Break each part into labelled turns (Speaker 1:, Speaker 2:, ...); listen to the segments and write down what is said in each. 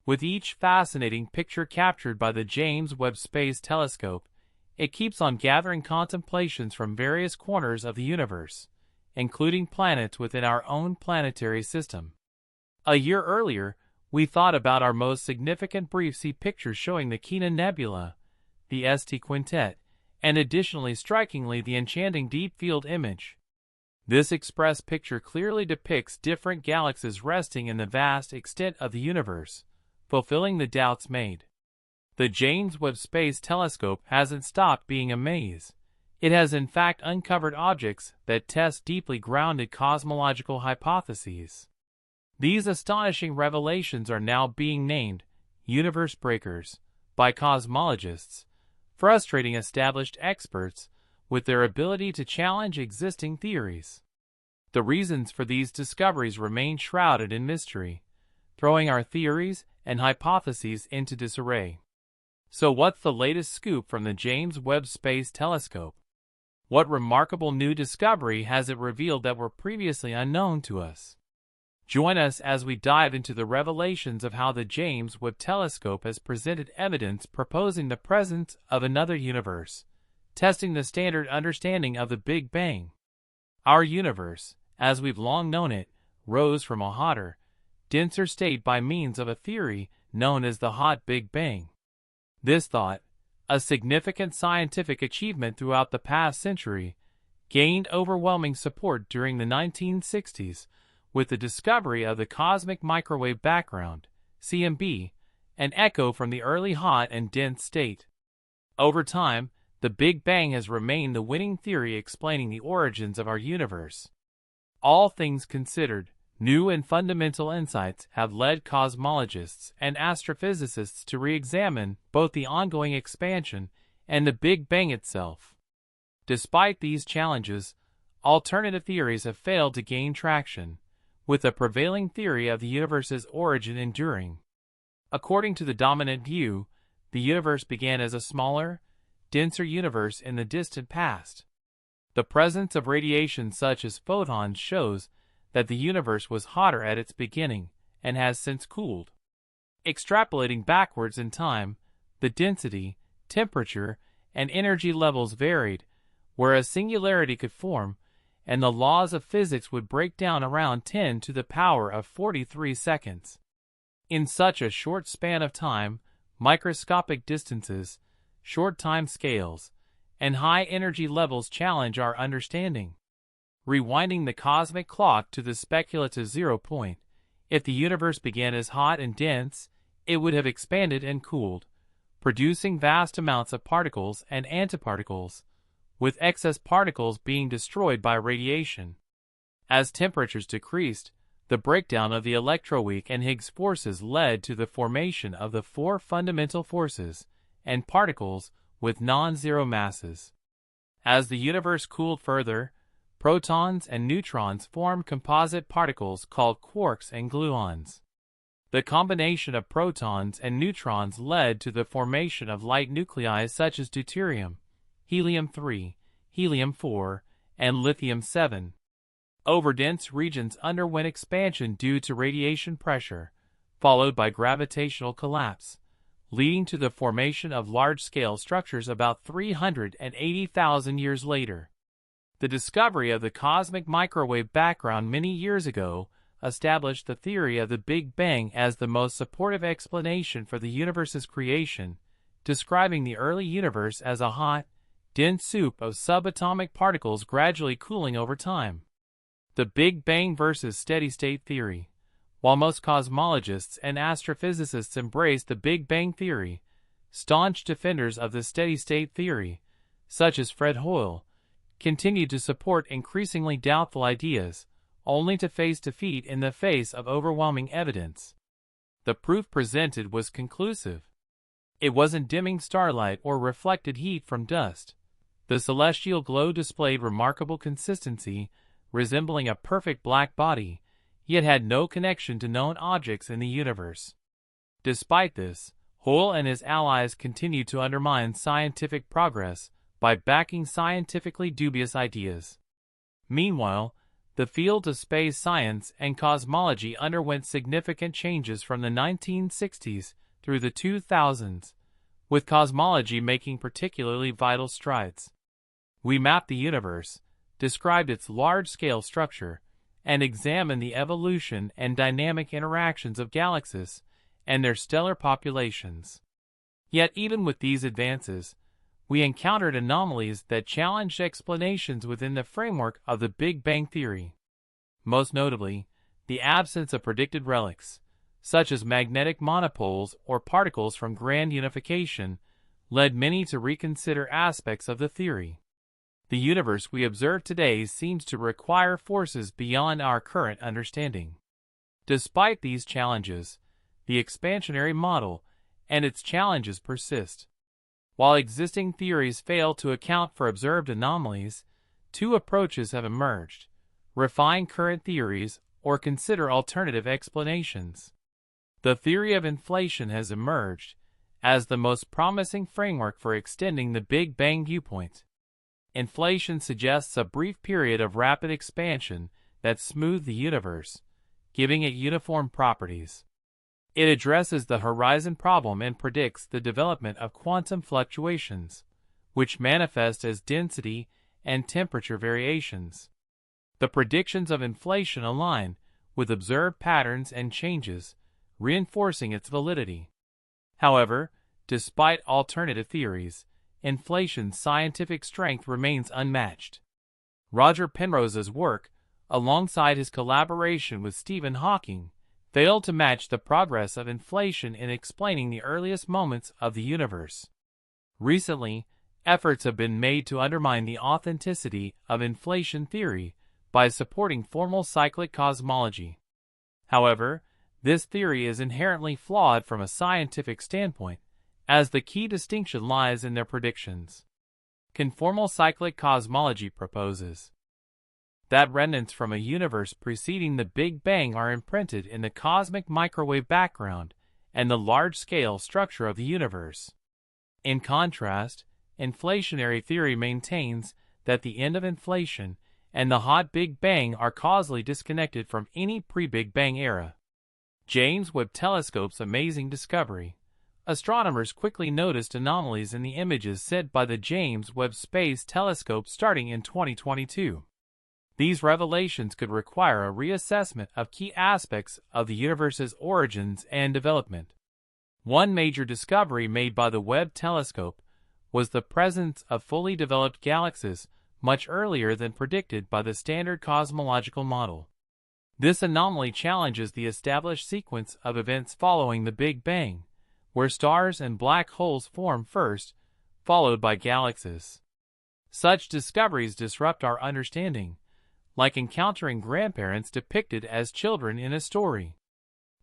Speaker 1: With each fascinating picture captured by the James Webb Space Telescope, it keeps on gathering contemplations from various corners of the universe, including planets within our own planetary system. A year earlier, we thought about our most significant brief-sea pictures showing the Kina Nebula, the St Quintet, and additionally strikingly the enchanting Deep Field image. This express picture clearly depicts different galaxies resting in the vast extent of the universe, fulfilling the doubts made. The James Webb Space Telescope hasn't stopped being a maze. It has in fact uncovered objects that test deeply grounded cosmological hypotheses. These astonishing revelations are now being named universe breakers by cosmologists, frustrating established experts with their ability to challenge existing theories. The reasons for these discoveries remain shrouded in mystery, throwing our theories and hypotheses into disarray. So what's the latest scoop from the James Webb Space Telescope? What remarkable new discovery has it revealed that were previously unknown to us? Join us as we dive into the revelations of how the James Webb Telescope has presented evidence proposing the presence of another universe, testing the standard understanding of the Big Bang. Our universe, as we've long known it, rose from a hotter, denser state by means of a theory known as the hot Big Bang. This thought, a significant scientific achievement throughout the past century, gained overwhelming support during the 1960s with the discovery of the cosmic microwave background, CMB, an echo from the early hot and dense state. Over time, the Big Bang has remained the winning theory explaining the origins of our universe. All things considered, new and fundamental insights have led cosmologists and astrophysicists to re-examine both the ongoing expansion and the Big Bang itself. Despite these challenges, alternative theories have failed to gain traction, with the prevailing theory of the universe's origin enduring. According to the dominant view, the universe began as a smaller, denser universe in the distant past. The presence of radiation such as photons shows that the universe was hotter at its beginning and has since cooled. Extrapolating backwards in time, the density, temperature, and energy levels varied, where a singularity could form, and the laws of physics would break down around 10 to the power of 43 seconds. In such a short span of time, microscopic distances, short time scales, and high energy levels challenge our understanding. Rewinding the cosmic clock to the speculative 0 point, if the universe began as hot and dense, it would have expanded and cooled, producing vast amounts of particles and antiparticles, with excess particles being destroyed by radiation. As temperatures decreased, the breakdown of the electroweak and Higgs forces led to the formation of the four fundamental forces and particles with non-zero masses. As the universe cooled further, protons and neutrons formed composite particles called quarks and gluons. The combination of protons and neutrons led to the formation of light nuclei such as deuterium, helium-3, helium-4, and lithium-7. Overdense regions underwent expansion due to radiation pressure, followed by gravitational collapse, leading to the formation of large-scale structures about 380,000 years later. The discovery of the cosmic microwave background many years ago established the theory of the Big Bang as the most supportive explanation for the universe's creation, describing the early universe as a hot, dense soup of subatomic particles gradually cooling over time. The Big Bang versus steady-state theory. While most cosmologists and astrophysicists embrace the Big Bang theory, staunch defenders of the steady-state theory, such as Fred Hoyle, continue to support increasingly doubtful ideas, only to face defeat in the face of overwhelming evidence. The proof presented was conclusive. It wasn't dimming starlight or reflected heat from dust. The celestial glow displayed remarkable consistency, resembling a perfect black body, yet had no connection to known objects in the universe. Despite this, Hoyle and his allies continued to undermine scientific progress by backing scientifically dubious ideas. Meanwhile, the field of space science and cosmology underwent significant changes from the 1960s through the 2000s, with cosmology making particularly vital strides. We mapped the universe, described its large-scale structure, and examined the evolution and dynamic interactions of galaxies and their stellar populations. Yet even with these advances, we encountered anomalies that challenged explanations within the framework of the Big Bang theory. Most notably, the absence of predicted relics, such as magnetic monopoles or particles from grand unification, led many to reconsider aspects of the theory. The universe we observe today seems to require forces beyond our current understanding. Despite these challenges, the expansionary model and its challenges persist. While existing theories fail to account for observed anomalies, two approaches have emerged: refine current theories or consider alternative explanations. The theory of inflation has emerged as the most promising framework for extending the Big Bang viewpoint. Inflation suggests a brief period of rapid expansion that smoothed the universe, giving it uniform properties. It addresses the horizon problem and predicts the development of quantum fluctuations, which manifest as density and temperature variations. The predictions of inflation align with observed patterns and changes, reinforcing its validity. However, despite alternative theories, inflation's scientific strength remains unmatched. Roger Penrose's work, alongside his collaboration with Stephen Hawking, failed to match the progress of inflation in explaining the earliest moments of the universe. Recently, efforts have been made to undermine the authenticity of inflation theory by supporting formal cyclic cosmology. However, this theory is inherently flawed from a scientific standpoint, as the key distinction lies in their predictions. Conformal cyclic cosmology proposes that remnants from a universe preceding the Big Bang are imprinted in the cosmic microwave background and the large-scale structure of the universe. In contrast, inflationary theory maintains that the end of inflation and the hot Big Bang are causally disconnected from any pre-Big Bang era. James Webb Telescope's amazing discovery. Astronomers quickly noticed anomalies in the images sent by the James Webb Space Telescope starting in 2022. These revelations could require a reassessment of key aspects of the universe's origins and development. One major discovery made by the Webb telescope was the presence of fully developed galaxies much earlier than predicted by the standard cosmological model. This anomaly challenges the established sequence of events following the Big Bang, where stars and black holes form first, followed by galaxies. Such discoveries disrupt our understanding, like encountering grandparents depicted as children in a story.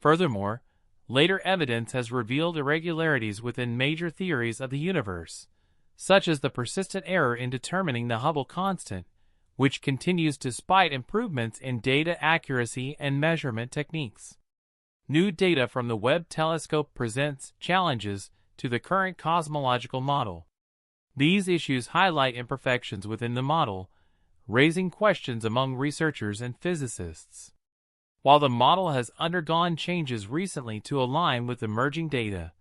Speaker 1: Furthermore, later evidence has revealed irregularities within major theories of the universe, such as the persistent error in determining the Hubble constant, which continues despite improvements in data accuracy and measurement techniques. New data from the Webb telescope presents challenges to the current cosmological model. These issues highlight imperfections within the model, raising questions among researchers and physicists. While the model has undergone changes recently to align with emerging data,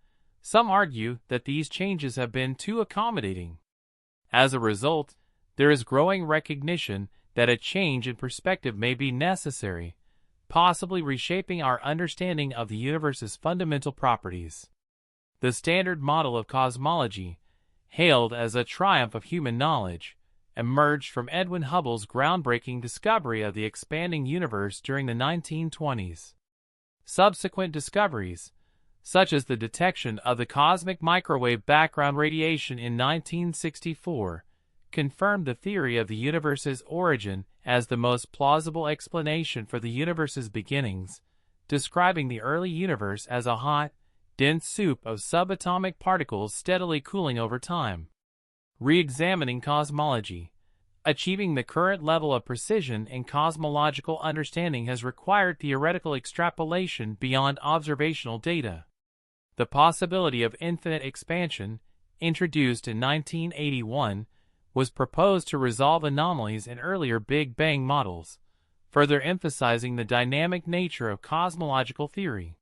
Speaker 1: some argue that these changes have been too accommodating. As a result, there is growing recognition that a change in perspective may be necessary, possibly reshaping our understanding of the universe's fundamental properties. The standard model of cosmology, hailed as a triumph of human knowledge, emerged from Edwin Hubble's groundbreaking discovery of the expanding universe during the 1920s. Subsequent discoveries, such as the detection of the cosmic microwave background radiation in 1964, confirmed the theory of the universe's origin as the most plausible explanation for the universe's beginnings, describing the early universe as a hot, dense soup of subatomic particles steadily cooling over time. Re-examining cosmology. Achieving the current level of precision in cosmological understanding has required theoretical extrapolation beyond observational data. The possibility of infinite expansion, introduced in 1981, was proposed to resolve anomalies in earlier Big Bang models, further emphasizing the dynamic nature of cosmological theory.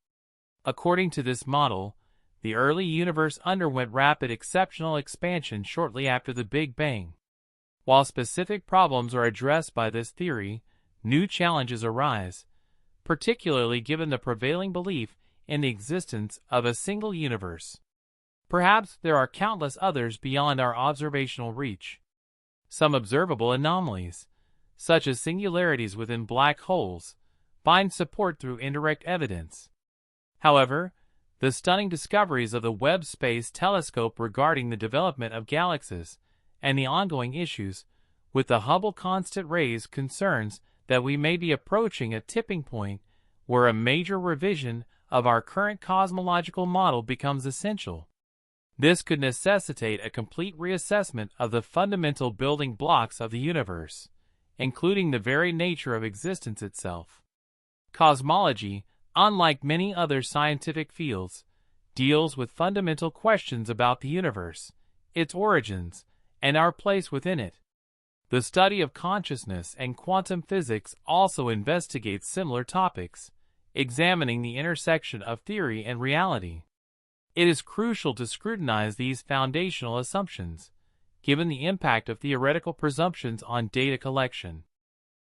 Speaker 1: According to this model, the early universe underwent rapid exceptional expansion shortly after the Big Bang. While specific problems are addressed by this theory, new challenges arise, particularly given the prevailing belief in the existence of a single universe. Perhaps there are countless others beyond our observational reach. Some observable anomalies, such as singularities within black holes, find support through indirect evidence. However, the stunning discoveries of the Webb Space Telescope regarding the development of galaxies and the ongoing issues with the Hubble constant raise concerns that we may be approaching a tipping point where a major revision of our current cosmological model becomes essential. This could necessitate a complete reassessment of the fundamental building blocks of the universe, including the very nature of existence itself. Cosmology, unlike many other scientific fields, deals with fundamental questions about the universe, its origins, and our place within it. The study of consciousness and quantum physics also investigates similar topics, examining the intersection of theory and reality. It is crucial to scrutinize these foundational assumptions, given the impact of theoretical presumptions on data collection.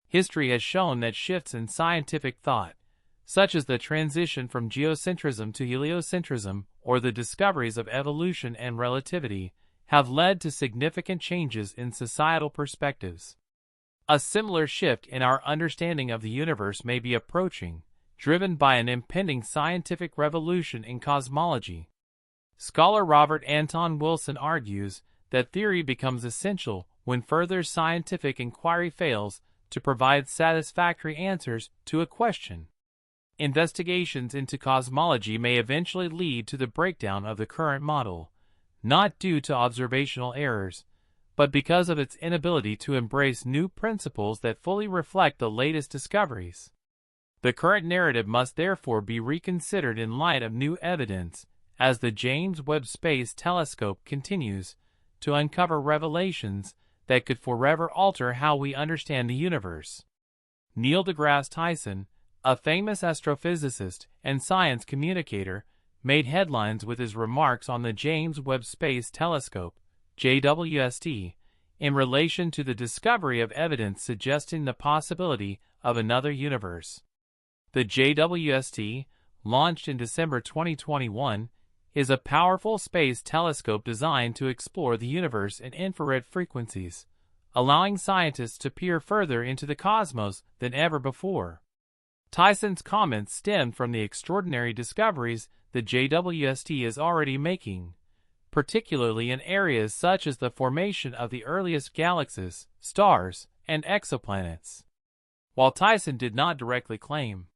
Speaker 1: History has shown that shifts in scientific thought, such as the transition from geocentrism to heliocentrism or the discoveries of evolution and relativity, have led to significant changes in societal perspectives. A similar shift in our understanding of the universe may be approaching, driven by an impending scientific revolution in cosmology. Scholar Robert Anton Wilson argues that theory becomes essential when further scientific inquiry fails to provide satisfactory answers to a question. Investigations into cosmology may eventually lead to the breakdown of the current model, not due to observational errors, but because of its inability to embrace new principles that fully reflect the latest discoveries. The current narrative must therefore be reconsidered in light of new evidence as the James Webb Space Telescope continues to uncover revelations that could forever alter how we understand the universe. Neil deGrasse Tyson, a famous astrophysicist and science communicator, made headlines with his remarks on the James Webb Space Telescope, JWST, in relation to the discovery of evidence suggesting the possibility of another universe. The JWST, launched in December 2021, is a powerful space telescope designed to explore the universe in infrared frequencies, allowing scientists to peer further into the cosmos than ever before. Tyson's comments stemmed from the extraordinary discoveries the JWST is already making, particularly in areas such as the formation of the earliest galaxies, stars, and exoplanets. While Tyson did not directly claim